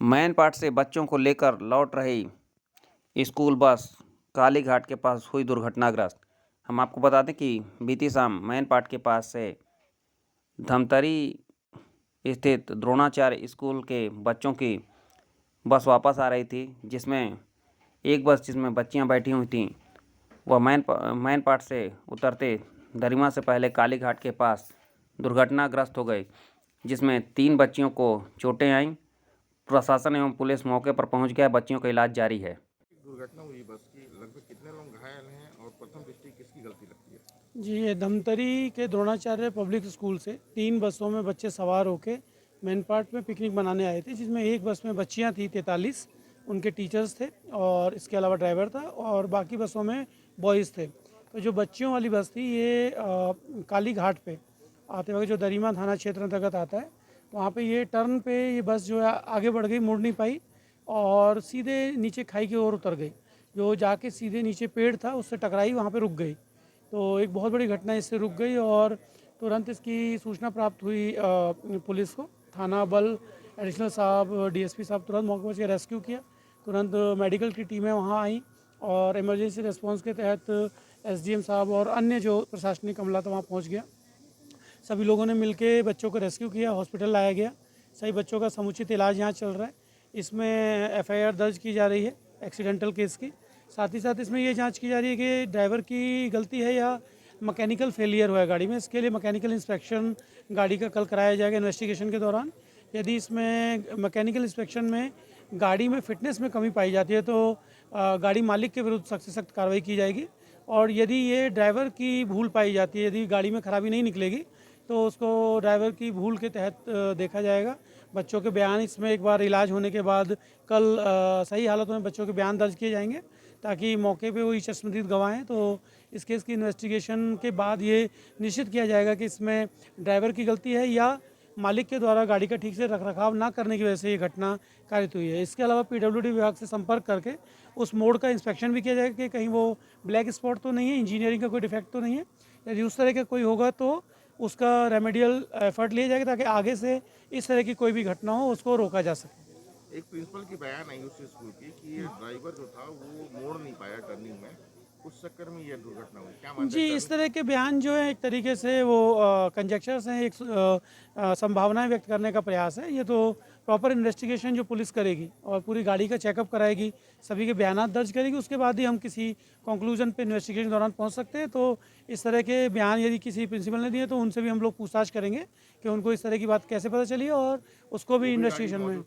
मैनपाट से बच्चों को लेकर लौट रही स्कूल बस कालीघाट के पास हुई दुर्घटनाग्रस्त। हम आपको बता दें कि बीती शाम मैनपाट के पास से धमतरी स्थित द्रोणाचार्य स्कूल के बच्चों की बस वापस आ रही थी, जिसमें एक बस जिसमें बच्चियां बैठी हुई थीं वह मैनपाट से उतरते दरिमा से पहले कालीघाट के पास दुर्घटनाग्रस्त हो गई, जिसमें 3 बच्चियों को चोटें आईं। प्रशासन एवं पुलिस मौके पर पहुंच गया। बच्चियों का इलाज जारी है। दुर्घटना हुई बस की, लगभग कितने लोग घायल हैं और प्रथम दृष्टि किसकी गलती लगती है? जी, ये धमतरी के द्रोणाचार्य पब्लिक स्कूल से 3 बसों में बच्चे सवार होकर मैनपाट में पिकनिक मनाने आए थे, जिसमें एक बस में बच्चियां थी 43, उनके टीचर्स थे और इसके अलावा ड्राइवर था और बाकी बसों में बॉयज़ थे। तो जो बच्चियों वाली बस थी ये काली घाट पे आते वक्त, जो दरिमा थाना क्षेत्र अंतर्गत आता है, वहाँ पे ये टर्न पे ये बस जो है आगे बढ़ गई, मुड़ नहीं पाई और सीधे नीचे खाई की ओर उतर गई। जो जाके सीधे नीचे पेड़ था उससे टकराई, वहाँ पे रुक गई। तो एक बहुत बड़ी घटना इससे रुक गई और तुरंत इसकी सूचना प्राप्त हुई पुलिस को। थाना बल एडिशनल साहब, डीएसपी साहब तुरंत मौके पर रेस्क्यू किया। तुरंत मेडिकल की टीमें वहाँ आई और इमरजेंसी रिस्पांस के तहत एसडीएम साहब और अन्य जो प्रशासनिक अमला था वहाँ पहुँच गया। सभी लोगों ने मिलकर बच्चों को रेस्क्यू किया, हॉस्पिटल लाया गया। सभी बच्चों का समुचित इलाज यहाँ चल रहा है। इसमें एफआईआर दर्ज की जा रही है एक्सीडेंटल केस की। साथ ही साथ इसमें ये जांच की जा रही है कि ड्राइवर की गलती है या मैकेनिकल फेलियर हुआ है गाड़ी में। इसके लिए मैकेनिकल इंस्पेक्शन गाड़ी का कल कराया जाएगा इन्वेस्टिगेशन के दौरान। यदि इसमें मैकेनिकल इंस्पेक्शन में गाड़ी में फिटनेस में कमी पाई जाती है तो गाड़ी मालिक के विरुद्ध सख्त से सख्त कार्रवाई की जाएगी। और यदि ये ड्राइवर की भूल पाई जाती है, यदि गाड़ी में खराबी नहीं निकलेगी तो उसको ड्राइवर की भूल के तहत देखा जाएगा। बच्चों के बयान इसमें एक बार इलाज होने के बाद कल सही हालत में बच्चों के बयान दर्ज किए जाएंगे, ताकि मौके पे वही चश्मदीद गवाह हैं। तो इस केस की इन्वेस्टिगेशन के बाद ये निश्चित किया जाएगा कि इसमें ड्राइवर की गलती है या मालिक के द्वारा गाड़ी का ठीक से रखरखाव ना करने की वजह से ये घटना कारित हुई है। इसके अलावा पीडब्ल्यूडी विभाग से संपर्क करके उस मोड़ का इंस्पेक्शन भी किया जाएगा कि कहीं वो ब्लैक स्पॉट तो नहीं है, इंजीनियरिंग का कोई डिफेक्ट तो नहीं है। यदि उस तरह का कोई होगा तो उसका रेमेडियल एफर्ट लिया जाएगा, ताकि आगे से इस तरह की कोई भी घटना हो उसको रोका जा सके। एक प्रिंसिपल की बयान आई उस स्कूल की कि ये ड्राइवर जो था वो मोड़ नहीं पाया टर्निंग में, उस चक्कर में ये दुर्घटना हुई। क्या मानते जी, हैं इस तरह के बयान जो है एक तरीके से वो कंजेक्चर्स हैं, एक संभावनाएं व्यक्त करने का प्रयास है। ये तो प्रॉपर इन्वेस्टिगेशन जो पुलिस करेगी और पूरी गाड़ी का चेकअप कराएगी, सभी के बयान दर्ज करेगी, उसके बाद ही हम किसी कंक्लूजन पे इन्वेस्टिगेशन के दौरान पहुंच सकते हैं। तो इस तरह के बयान यदि किसी प्रिंसिपल ने दिए तो उनसे भी हम लोग पूछताछ करेंगे कि उनको इस तरह की बात कैसे पता चली और उसको भी इन्वेस्टिगेशन में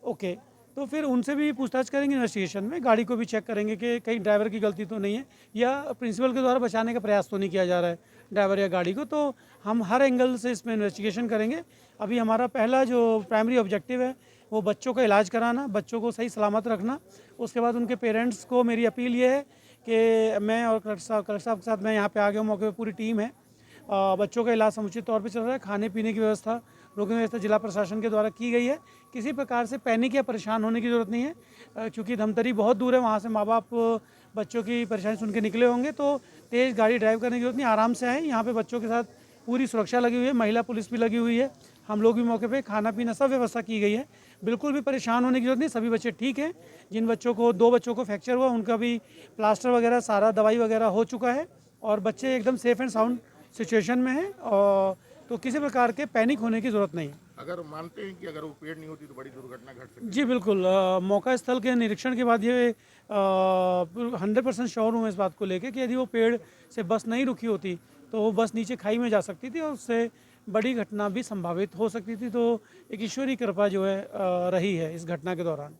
ओके, तो फिर उनसे भी पूछताछ करेंगे इन्वेस्टिगेशन में। गाड़ी को भी चेक करेंगे कि कहीं ड्राइवर की गलती तो नहीं है या प्रिंसिपल के द्वारा बचाने का प्रयास तो नहीं किया जा रहा है ड्राइवर या गाड़ी को। तो हम हर एंगल से इसमें इन्वेस्टिगेशन करेंगे। अभी हमारा पहला जो प्राइमरी ऑब्जेक्टिव है वो बच्चों का इलाज कराना, बच्चों को सही सलामत रखना। उसके बाद उनके पेरेंट्स को मेरी अपील ये है कि मैं और कलेक्टर साहब के साथ मैं यहाँ पे आ गया हूँ, मौके पर पूरी टीम है। बच्चों का इलाज समुचित तौर पे चल रहा है। खाने पीने की व्यवस्था, रोकने की व्यवस्था जिला प्रशासन के द्वारा की गई है। किसी प्रकार से पैनिक या परेशान होने की ज़रूरत नहीं है, क्योंकि धमतरी बहुत दूर है, वहाँ से माँ बाप बच्चों की परेशानी सुन के निकले होंगे। तो तेज़ गाड़ी ड्राइव करने की जरूरत नहीं, आराम से आएँ। यहाँ पे बच्चों के साथ पूरी सुरक्षा लगी हुई है, महिला पुलिस भी लगी हुई है, हम लोग भी मौके पे, खाना पीना सब व्यवस्था की गई है। बिल्कुल भी परेशान होने की जरूरत नहीं, सभी बच्चे ठीक हैं। जिन बच्चों को 2 बच्चों को फ्रैक्चर हुआ उनका भी प्लास्टर वगैरह सारा दवाई वगैरह हो चुका है और बच्चे एकदम सेफ एंड साउंड सिचुएशन में है। और तो किसी प्रकार के पैनिक होने की ज़रूरत नहीं है। अगर मानते हैं कि अगर वो पेड़ नहीं होती तो बड़ी दुर्घटना घट सकती? जी बिल्कुल, मौका स्थल के निरीक्षण के बाद ये 100% श्योर हूँ इस बात को लेके कि यदि वो पेड़ से बस नहीं रुकी होती तो वो बस नीचे खाई में जा सकती थी और उससे बड़ी घटना भी संभावित हो सकती थी। तो एक ईश्वरीय कृपा जो है रही है इस घटना के दौरान।